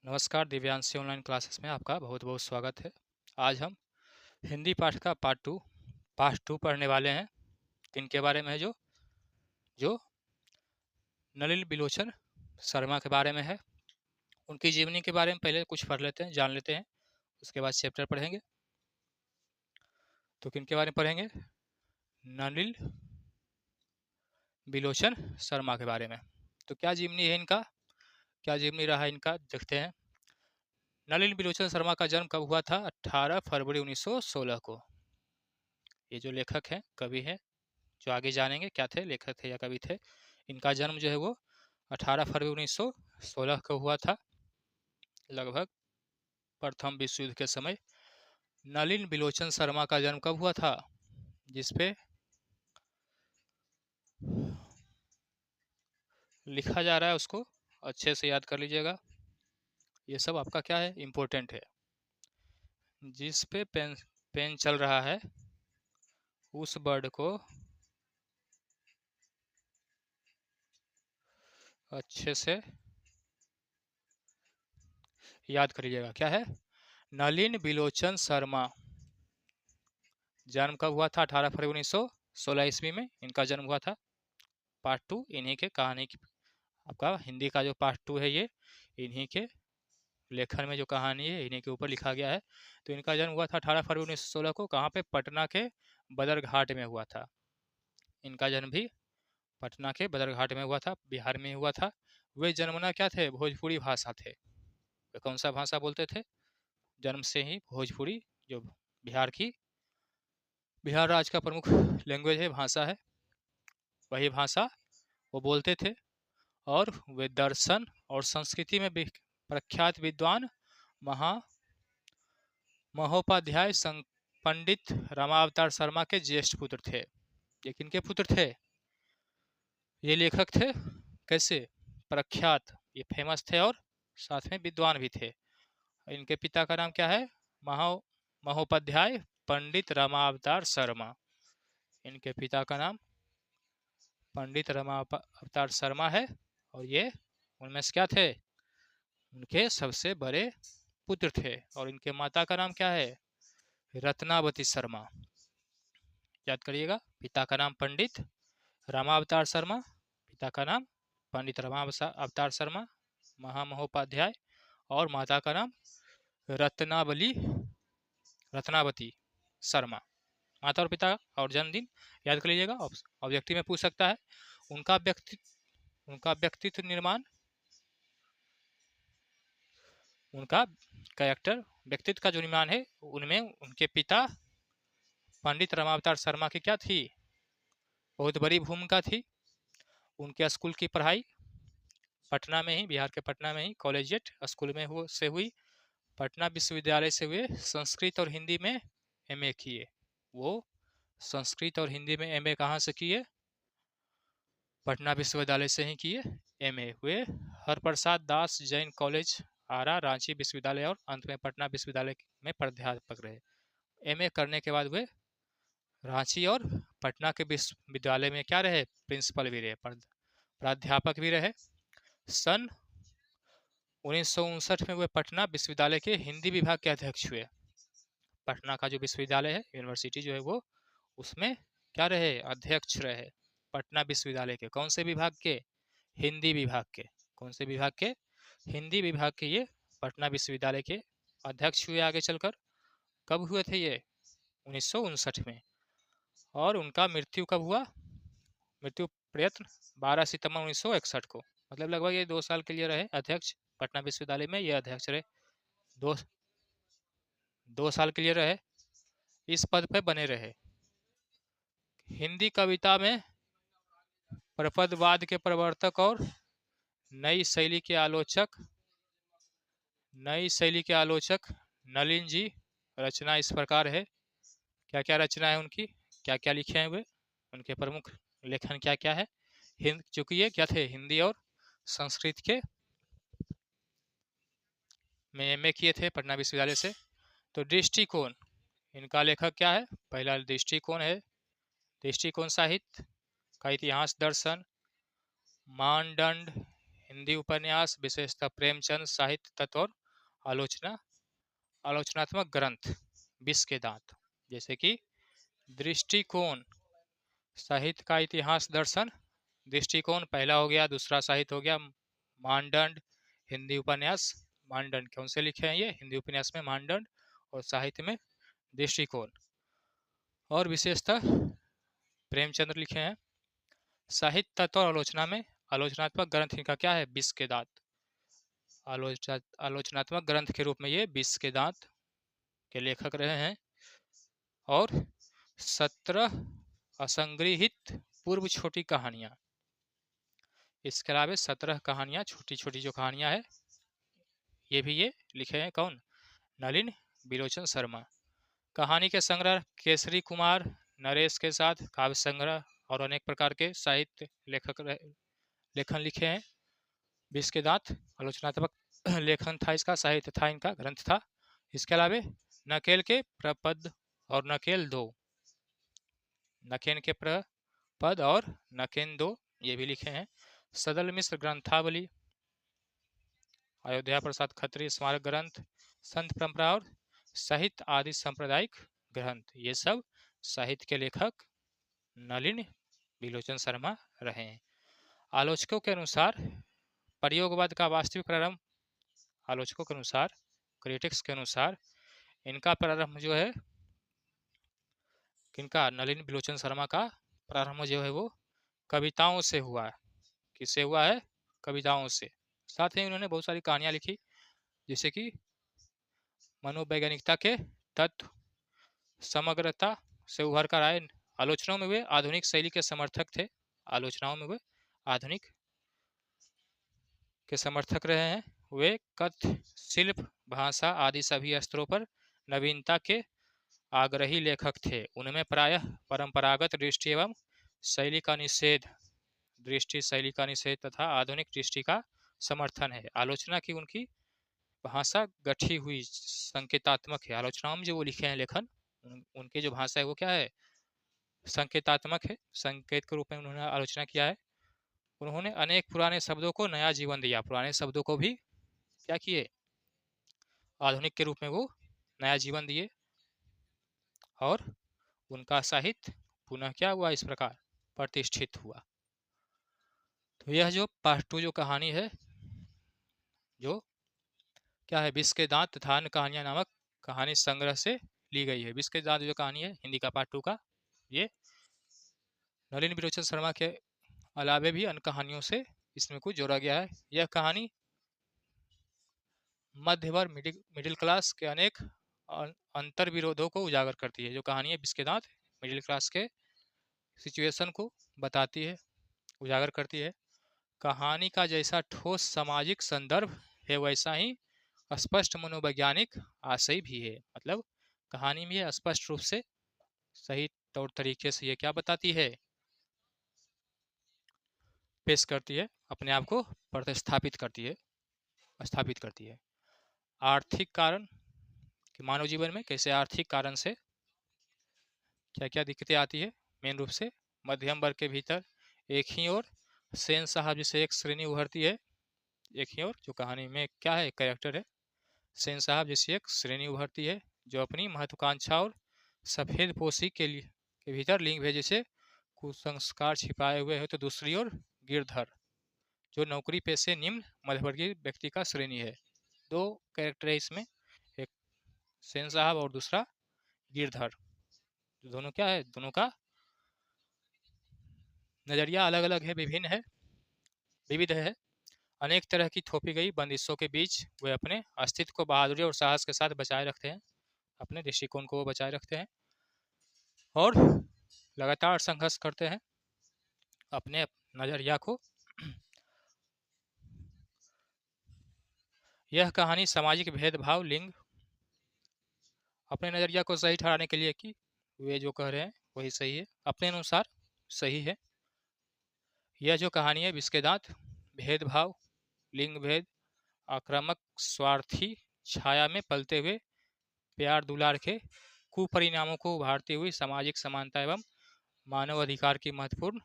नमस्कार, Divyanshi online classes में आपका बहुत बहुत स्वागत है। आज हम हिंदी पाठ का पार्ट टू पढ़ने वाले हैं। किनके बारे में है? जो जो नलिन बिलोचन शर्मा के बारे में है। उनकी जीवनी के बारे में पहले कुछ पढ़ लेते हैं, जान लेते हैं, उसके बाद चैप्टर पढ़ेंगे। तो किनके बारे में पढ़ेंगे? नलिन बिलोचन शर्मा के बारे में। तो क्या जीवनी है इनका, क्या जीवनी रहा इनका, देखते हैं। नलिन बिलोचन शर्मा का जन्म कब हुआ था? 18 फरवरी 1916 को। ये जो लेखक हैं, कवि हैं, जो आगे जानेंगे क्या थे, लेखक थे या कवि थे। इनका जन्म जो है वो 18 फरवरी 1916 को हुआ था, लगभग प्रथम विश्व युद्ध के समय। नलिन बिलोचन शर्मा का जन्म कब हुआ था? जिसपे लिखा जा रहा है उसको अच्छे से याद कर लीजिएगा। ये सब आपका क्या है, इम्पोर्टेंट है। जिस पे पेन पेन चल रहा है उस वर्ड को अच्छे से याद कर लीजिएगा। क्या है? नलिन बिलोचन शर्मा जन्म कब हुआ था? 18 फरवरी 1916 ईस्वी में इनका जन्म हुआ था। पार्ट टू इन्हीं के कहानी की, आपका हिंदी का जो पार्ट टू है ये इन्हीं के लेखन में जो कहानी है इन्हीं के ऊपर लिखा गया है। तो इनका जन्म हुआ था 18 फरवरी 1916 को। कहाँ पे? पटना के बदरघाट में हुआ था। इनका जन्म भी पटना के बदरघाट में हुआ था, बिहार में हुआ था। वे जन्मना क्या थे? भोजपुरी भाषा थे। वे कौन सा भाषा बोलते थे? जन्म से ही भोजपुरी, जो बिहार की, बिहार राज्य का प्रमुख लैंग्वेज है, भाषा है, वही भाषा वो बोलते थे। और वे दर्शन और संस्कृति में भी प्रख्यात विद्वान महा महोपाध्याय पंडित रामावतार शर्मा के ज्येष्ठ पुत्र थे। ये किनके पुत्र थे? ये लेखक थे। कैसे? प्रख्यात, ये फेमस थे और साथ में विद्वान भी थे। इनके पिता का नाम क्या है? महो महोपाध्याय पंडित रामावतार शर्मा। इनके पिता का नाम पंडित रामावतार शर्मा है। और ये उनमें से क्या थे? उनके सबसे बड़े पुत्र थे। और इनके माता का नाम क्या है? रत्नावती शर्मा। याद करिएगा, पिता का नाम पंडित रामावतार शर्मा, पिता का नाम पंडित रामावतार शर्मा महामहोपाध्याय, और माता का नाम रत्नावली रत्नावती शर्मा। माता और पिता और जन्मदिन याद कर लीजिएगा, ऑब्जेक्टिव में पूछ सकता है। उनका व्यक्तित्व निर्माण, उनका कैरेक्टर, व्यक्तित्व का जो निर्माण है उनमें उनके पिता पंडित रामावतार शर्मा की क्या थी? बहुत बड़ी भूमिका थी। उनके स्कूल की पढ़ाई पटना में ही, बिहार के पटना में ही कॉलेजिएट स्कूल में से हुई। पटना विश्वविद्यालय से हुए संस्कृत और हिंदी में एमए किए। वो संस्कृत और हिंदी में एमए कहाँ से किए? पटना विश्वविद्यालय से ही किए एमए हुए। हरप्रसाद दास जैन कॉलेज आरा, रांची विश्वविद्यालय और अंत में पटना विश्वविद्यालय में प्राध्यापक रहे। एमए करने के बाद वे रांची और पटना के विश्वविद्यालय में क्या रहे? प्रिंसिपल भी रहे, प्राध्यापक भी रहे। सन 1959 में वे पटना विश्वविद्यालय के हिंदी विभाग के अध्यक्ष हुए। पटना का जो विश्वविद्यालय है, यूनिवर्सिटी जो है वो, उसमें क्या रहे? अध्यक्ष रहे। पटना विश्वविद्यालय के कौन से विभाग के? हिंदी विभाग के। कौन से विभाग के? हिंदी विभाग के ये पटना विश्वविद्यालय के अध्यक्ष हुए आगे चलकर। कब हुए थे ये? 1959 में। और उनका मृत्यु कब हुआ? मृत्यु प्रयत्न 12 सितंबर 1961 को। मतलब लगभग ये 2 साल के लिए रहे अध्यक्ष पटना विश्वविद्यालय में। ये अध्यक्ष रहे, दो 2 साल के लिए रहे, इस पद पर बने रहे। हिंदी कविता में प्रपदवाद के प्रवर्तक और नई शैली के आलोचक नलिन जी। रचना इस प्रकार है। क्या क्या रचना है उनकी, क्या क्या लिखे हैं वे, उनके प्रमुख लेखन क्या क्या है? चूंकि ये क्या थे? हिंदी और संस्कृत के में एमए किए थे पटना विश्वविद्यालय से। तो दृष्टिकोण, इनका लेखक क्या है? पहला दृष्टिकोण है, दृष्टिकोण साहित्य का इतिहास, दर्शन, मानदंड, हिंदी उपन्यास, विशेषतः प्रेमचंद, साहित्य तत्व और आलोचना आलोचनात्मक ग्रंथ। विष के दांत जैसे कि दृष्टिकोण, साहित्य का इतिहास दर्शन। दृष्टिकोण पहला हो गया, दूसरा साहित्य हो गया मानदंड, हिंदी उपन्यास। मानदंड कौन से लिखे हैं ये? हिंदी उपन्यास में मानदंड और साहित्य में दृष्टिकोण। और विशेषतः प्रेमचंद्र लिखे हैं। साहित्य तत्व और आलोचना में आलोचनात्मक ग्रंथ इनका क्या है? विष के दांत। आलोचनात्मक ग्रंथ के रूप में ये विष के दांत के लेखक रहे हैं। और 17 असंग्रहित पूर्व छोटी कहानियां। इसके अलावा 17 कहानियां, छोटी छोटी जो कहानियां है, ये भी ये लिखे हैं। कौन? नलिन बिलोचन शर्मा। कहानी के संग्रह केसरी कुमार नरेश के साथ काव्य संग्रह और अनेक प्रकार के साहित्य लेखन लिखे हैं। विष के दांत आलोचनात्मक लेखन था इसका, साहित्य था इनका, ग्रंथ था। इसके अलावा नकेल के प्रपद और नकेल दो, नकेन के प्रपद और नकेन दो, ये भी लिखे हैं। सदल मिश्र ग्रंथावली, अयोध्या प्रसाद खत्री स्मारक ग्रंथ, संत परंपरा और साहित्य आदि सांप्रदायिक ग्रंथ, ये सब साहित्य के लेखक नलिन बिलोचन शर्मा रहे हैं। आलोचकों के अनुसार प्रयोगवाद का वास्तविक प्रारंभ, आलोचकों के अनुसार, क्रिटिक्स के अनुसार, इनका प्रारंभ जो है, किनका? नलिन बिलोचन शर्मा का प्रारंभ जो है वो कविताओं से हुआ है। किससे हुआ है? कविताओं से। साथ ही उन्होंने बहुत सारी कहानियां लिखी, जैसे कि मनोवैज्ञानिकता के तत्व, समग्रता से उभर कर आए। आलोचनाओं में वे आधुनिक शैली के समर्थक थे। आलोचनाओं में वे आधुनिक के समर्थक रहे हैं। वे कथ्य, शिल्प, भाषा आदि सभी स्तरों पर नवीनता के आग्रही लेखक थे। उनमें प्रायः परंपरागत दृष्टि एवं शैली का निषेध, शैली का निषेध तथा आधुनिक दृष्टि का समर्थन है। आलोचना की उनकी भाषा गठी हुई संकेतात्मक है। आलोचनाओं में जो वो लिखे हैं लेखन, उनकी जो भाषा है वो क्या है? संकेतात्मक है। संकेत के रूप में उन्होंने आलोचना किया है। उन्होंने अनेक पुराने शब्दों को नया जीवन दिया। पुराने शब्दों को भी क्या किए? आधुनिक के रूप में वो नया जीवन दिए। और उनका साहित्य पुनः क्या हुआ? इस प्रकार प्रतिष्ठित हुआ। तो यह जो पार्ट 2 जो कहानी है, जो क्या है? विष के दांत तथा अन्य कहानियां नामक कहानी संग्रह से ली गई है। विष के दांत जो कहानी है हिंदी का पार्ट 2 का, ये नलिन बिलोचन शर्मा के अलावे भी अन्य कहानियों से इसमें कुछ जोड़ा गया है। यह कहानी मध्य वर्ग, मिडिल क्लास के अनेक अंतर विरोधों को उजागर करती है। जो कहानी है विष के दांत मिडिल क्लास के सिचुएशन को बताती है, उजागर करती है। कहानी का जैसा ठोस सामाजिक संदर्भ है, वैसा ही स्पष्ट मनोवैज्ञानिक आशय भी है। मतलब कहानी में ये स्पष्ट रूप से सही तौर तरीके से ये क्या बताती है? पेश करती है, अपने आप को प्रतिस्थापित करती है, स्थापित करती है। आर्थिक कारण कि मानव जीवन में कैसे आर्थिक कारण से क्या क्या दिक्कतें आती है। मेन रूप से मध्यम वर्ग के भीतर एक ही ओर सेन साहब जैसे एक श्रेणी उभरती है, एक ही ओर जो कहानी में क्या है? कैरेक्टर है सेन साहब जैसी एक श्रेणी उभरती है, जो अपनी महत्वाकांक्षा और सफेद पोशी के लिए के भीतर लिंग भेद जैसे कुसंस्कार छिपाए हुए है। तो दूसरी ओर गिरधर, जो नौकरी पेशे निम्न मध्यवर्गीय व्यक्ति का श्रेणी है। दो कैरेक्टर है इसमें, एक सेन साहब और दूसरा गिरधर। दोनों क्या है? दोनों का नजरिया अलग अलग है, विभिन्न है, विविध है। अनेक तरह की थोपी गई बंदिशों के बीच वे अपने अस्तित्व को बहादुरी और साहस के साथ बचाए रखते हैं, अपने दृष्टिकोण को बचाए रखते हैं और लगातार संघर्ष करते हैं अपने नजरिया को। यह कहानी सामाजिक भेदभाव, लिंग, अपने नजरिया को सही ठहराने के लिए कि वे जो कह रहे हैं वही सही है, अपने अनुसार सही है। यह जो कहानी है विष के दांत भेदभाव, लिंग भेद, आक्रामक, स्वार्थी छाया में पलते हुए प्यार दुलार के कुपरिणामों को उभारती हुई सामाजिक समानता एवं मानव अधिकार की महत्वपूर्ण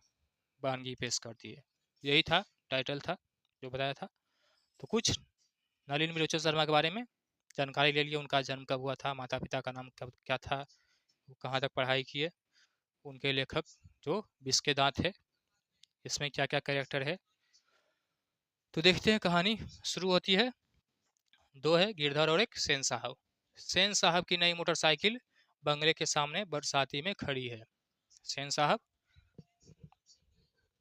वानगी पेश करती है। यही था, टाइटल था जो बताया था। तो कुछ नलिन विलोचन शर्मा के बारे में जानकारी ले लिए, उनका जन्म कब हुआ था, माता पिता का नाम कब क्या था, वो कहाँ तक पढ़ाई किए, उनके लेखक जो बिस्के के दांत है, इसमें क्या क्या कैरेक्टर है। तो देखते हैं, कहानी शुरू होती है। दो है गिरधर और एक सेन साहब। सेन साहब की नई मोटरसाइकिल बंगले के सामने बरसाती में खड़ी है। सेन साहब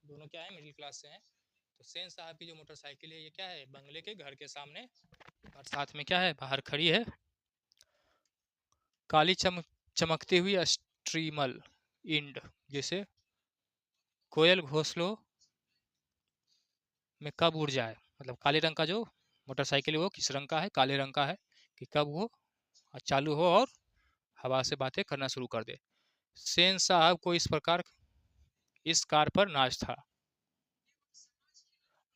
दोनों क्या है, मिडिल क्लास से हैं। तो सेन साहब की जो मोटरसाइकिल है ये क्या है, बंगले के घर के सामने बरसात में क्या है, बाहर खड़ी है। काली चमकती हुई स्ट्रीमल इंड, जैसे कोयल घोंसलों में कब उड़ जाए, मतलब काले रंग का जो मोटरसाइकिल है वो किस रंग का है, काले रंग का है, कि कब वो चालू हो और हवा से बातें करना शुरू कर दे। सेन साहब को इस प्रकार इस कार पर नाच था।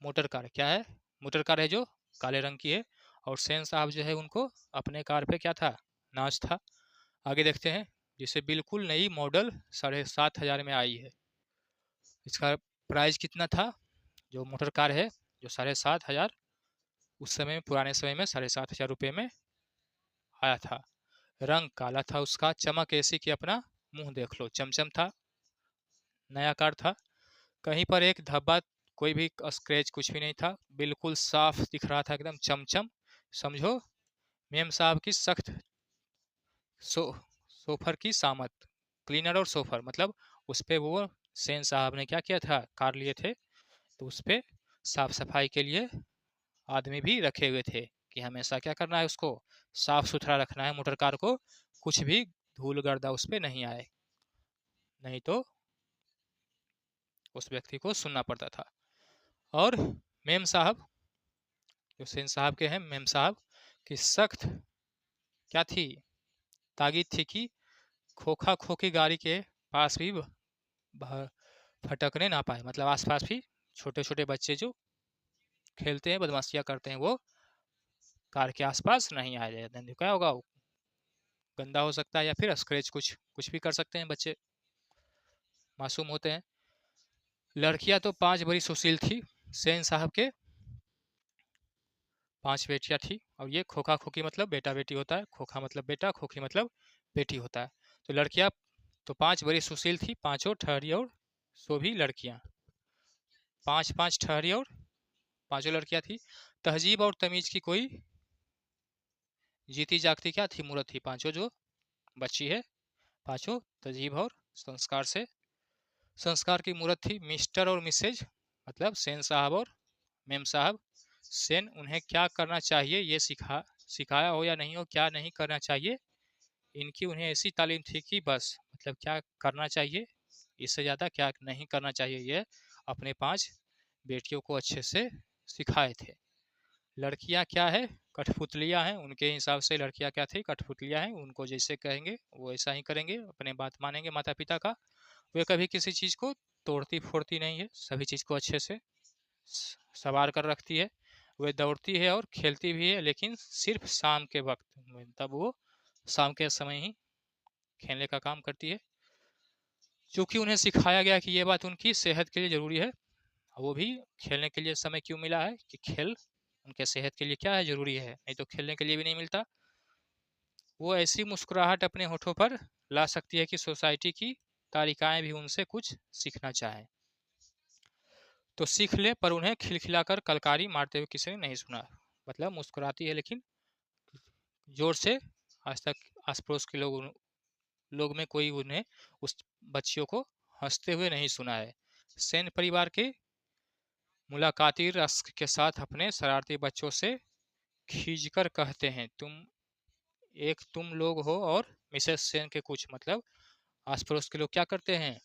मोटर कार क्या है, मोटर कार है जो काले रंग की है, और सेन साहब जो है उनको अपने कार पे क्या था, नाच था। आगे देखते हैं, जिसे बिल्कुल नई मॉडल 7,500 में आई है। इसका प्राइस कितना था, जो मोटर कार है जो 7,500 उस समय पुराने समय में 7,500 रुपये में आया था। रंग काला था उसका, चमक ऐसी कि अपना मुंह देख लो, चमचम था, नया कार था। कहीं पर एक धब्बा, कोई भी स्क्रैच कुछ भी नहीं था, बिल्कुल साफ दिख रहा था, एकदम चमचम। समझो मेम साहब की सख्त सो सोफर की सामत, क्लीनर और सोफर, मतलब उस पे वो सेन साहब ने क्या किया था, कार लिए थे तो उस पे साफ सफाई के लिए आदमी भी रखे हुए थे, कि हमेशा क्या करना है, उसको साफ सुथरा रखना है मोटर कार को, कुछ भी धूल गर्दा उस पर नहीं आए, नहीं तो उस व्यक्ति को सुनना पड़ता था। और मेम साहब जो सेन साहब के हैं, मेम साहब की सख्त क्या थी, ताकीद थी कि खोखा खोखी गाड़ी के पास भी फटकने ना पाए, मतलब आसपास भी छोटे छोटे बच्चे जो खेलते हैं, बदमाशियां करते हैं, वो कार के आसपास नहीं आए जाते हैं। क्या होगा, गंदा हो सकता है या फिर स्क्रैच, कुछ कुछ भी कर सकते हैं, बच्चे मासूम होते हैं। लड़कियां तो 5 बड़ी सुशील थी, सेन साहब के 5 बेटियां थी, और ये खोखा खोखी मतलब बेटा बेटी होता है, खोखा मतलब बेटा, खोखी मतलब बेटी होता है। तो लड़कियां तो 5 बड़ी सुशील थी, पांचों ठहरी और सो भी लड़कियां, 5 5 ठहरी और पांचों लड़कियां थी। तहजीब और तमीज की कोई जीती जागती क्या थी, मूर्त थी, पांचों जो बच्ची है, पांचों तहजीब और संस्कार की मूर्त थी। मिस्टर और मिसेज मतलब सेन साहब और मेम साहब। सेन उन्हें क्या करना चाहिए ये सिखाया हो या नहीं हो, क्या नहीं करना चाहिए, इनकी उन्हें ऐसी तालीम थी कि बस, मतलब क्या करना चाहिए, इससे ज़्यादा क्या नहीं करना चाहिए, ये अपने 5 बेटियों को अच्छे से सिखाए थे। लड़कियां क्या है, कठपुतलियां हैं, उनके हिसाब से लड़कियां क्या थी, कठपुतलियां हैं, उनको जैसे कहेंगे वो ऐसा ही करेंगे, अपने बात मानेंगे माता पिता का। वे कभी किसी चीज़ को तोड़ती फोड़ती नहीं है, सभी चीज़ को अच्छे से सवार कर रखती है। वे दौड़ती है और खेलती भी है, लेकिन सिर्फ शाम के वक्त में, तब वो शाम के समय ही खेलने का काम करती है, क्योंकि उन्हें सिखाया गया कि ये बात उनकी सेहत के लिए ज़रूरी है। वो भी खेलने के लिए समय क्यों मिला है, कि खेल उनके सेहत के लिए क्या है, ज़रूरी है, नहीं तो खेलने के लिए भी नहीं मिलता। वो ऐसी मुस्कुराहट अपने होठों पर ला सकती है कि सोसाइटी की तारिकाएं भी उनसे कुछ सीखना चाहें, तो सीख ले, पर उन्हें खिलखिलाकर कलकारी मारते हुए किसी ने नहीं सुना। मतलब मुस्कुराती है लेकिन जोर से, आज तक आस पड़ोस के लोग में कोई उन्हें, उस बच्चियों को हंसते हुए नहीं सुना है। सेन परिवार के मुलाकाती रस्क के साथ अपने शरारती बच्चों से खींचकर कहते हैं, तुम लोग हो, और मिसेस सेन के कुछ, मतलब आस पड़ोस के लोग क्या करते हैं,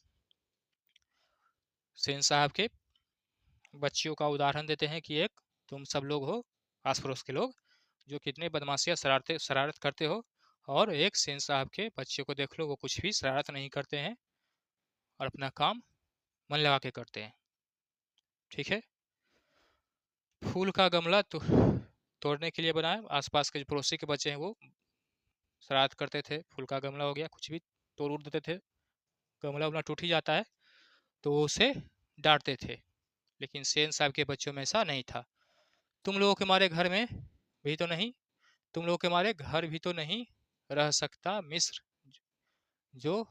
सेन साहब के बच्चियों का उदाहरण देते हैं कि एक तुम सब लोग हो, आस पड़ोस के लोग, जो कितने बदमाशियां शरारत करते हो, और एक सेन साहब के बच्चों को देख लो, वो कुछ भी शरारत नहीं करते हैं और अपना काम मन लगा के करते हैं। ठीक है। फूल का गमला तो तोड़ने के लिए बनाए, आसपास के जो पड़ोसी के बच्चे हैं वो शरारत करते थे, फूल का गमला हो गया, कुछ भी तोड़ उड़ देते थे, गमला उमला टूट ही जाता है, तो वो उसे डांटते थे। लेकिन सेन साहब के बच्चों में ऐसा नहीं था, तुम लोगों के मारे घर में भी तो नहीं, तुम लोगों के मारे घर भी तो नहीं रह सकता मिस्र, जो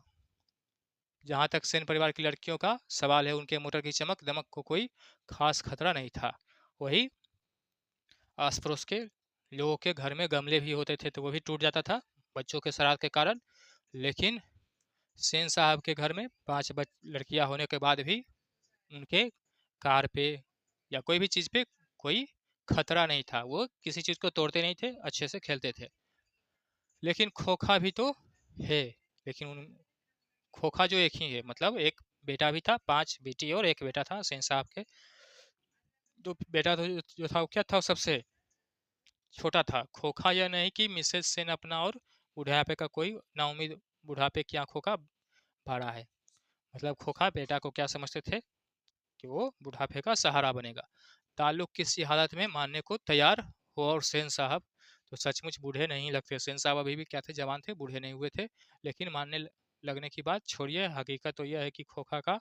जहां तक सेन परिवार की लड़कियों का सवाल है, उनके मोटर की चमक दमक को कोई खास खतरा नहीं था। वही आस पड़ोस के लोगों के घर में गमले भी होते थे तो वो भी टूट जाता था बच्चों के शरारत के कारण। लेकिन सेन साहब के घर में 5 लड़कियां होने के बाद भी उनके कार पे या कोई भी चीज़ पे कोई खतरा नहीं था, वो किसी चीज़ को तोड़ते नहीं थे, अच्छे से खेलते थे। लेकिन खोखा भी तो है, लेकिन उन खोखा जो एक ही है, मतलब एक बेटा भी था, 5 बेटी और एक बेटा था सेन साहब के। तो बेटा तो जो था वो क्या था, वो सबसे छोटा था। खोखा यह नहीं कि मिसेस सेन अपना और बुढ़ापे का कोई नाउम्मीद बुढ़ापे की आंखों का भाड़ा है। मतलब खोखा बेटा को क्या समझते थे कि वो बुढ़ापे का सहारा बनेगा। ताल्लुक किसी हालत में मानने को तैयार हो, और सेन साहब तो सचमुच बूढ़े नहीं लगते। सेन साहब अभी भी क्या थे, जवान थे, बूढ़े नहीं हुए थे। लेकिन लगने की बात छोड़िए, हकीकत तो यह है कि खोखा का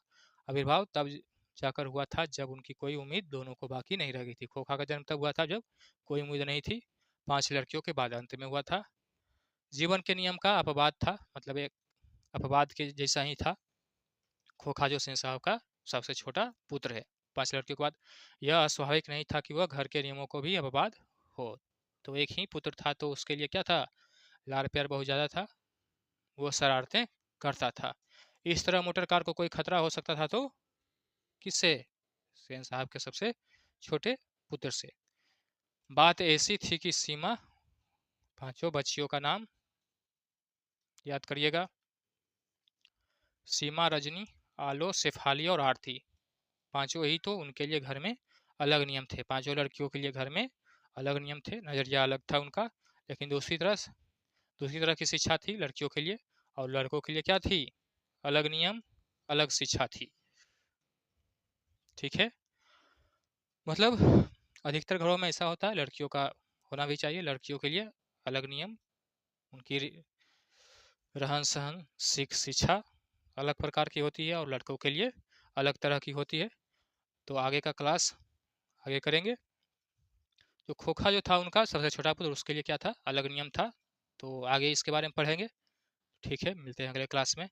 आविर्भाव तब जाकर हुआ था जब उनकी कोई उम्मीद दोनों को बाकी नहीं रह गई थी। खोखा का जन्म तब हुआ था जब कोई उम्मीद नहीं थी, 5 लड़कियों के बाद अंत में हुआ था। जीवन के नियम का अपवाद था, मतलब एक अपवाद के जैसा ही था। खोखा जो सेन साहब का सबसे छोटा पुत्र है 5 लड़कियों के बाद, यह अस्वाभाविक नहीं था कि वह घर के नियमों को भी अपवाद हो। तो एक ही पुत्र था तो उसके लिए क्या था, लाड़ प्यार बहुत ज़्यादा था, वो शरारतें करता था। इस तरह मोटर कार को कोई खतरा हो सकता था तो किससे, सेन साहब के सबसे छोटे पुत्र से। बात ऐसी थी कि सीमा, 5 बच्चियों का नाम याद करिएगा, सीमा, रजनी, आलो, शेफाली और आरती। 5 ही तो उनके लिए घर में अलग नियम थे। 5 लड़कियों के लिए घर में अलग नियम थे, नज़रिया अलग था उनका। लेकिन दूसरी तरह की शिक्षा थी लड़कियों के लिए, और लड़कों के लिए क्या थी, अलग नियम, अलग शिक्षा थी। ठीक है, मतलब अधिकतर घरों में ऐसा होता है, लड़कियों का होना भी चाहिए। लड़कियों के लिए अलग नियम, उनकी रहन सहन शिक्षा अलग प्रकार की होती है, और लड़कों के लिए अलग तरह की होती है। तो आगे का क्लास आगे करेंगे। जो खोखा जो था उनका सबसे छोटा पुत्र, उसके लिए क्या था, अलग नियम था। तो आगे इसके बारे में पढ़ेंगे। ठीक है, मिलते हैं अगले क्लास में।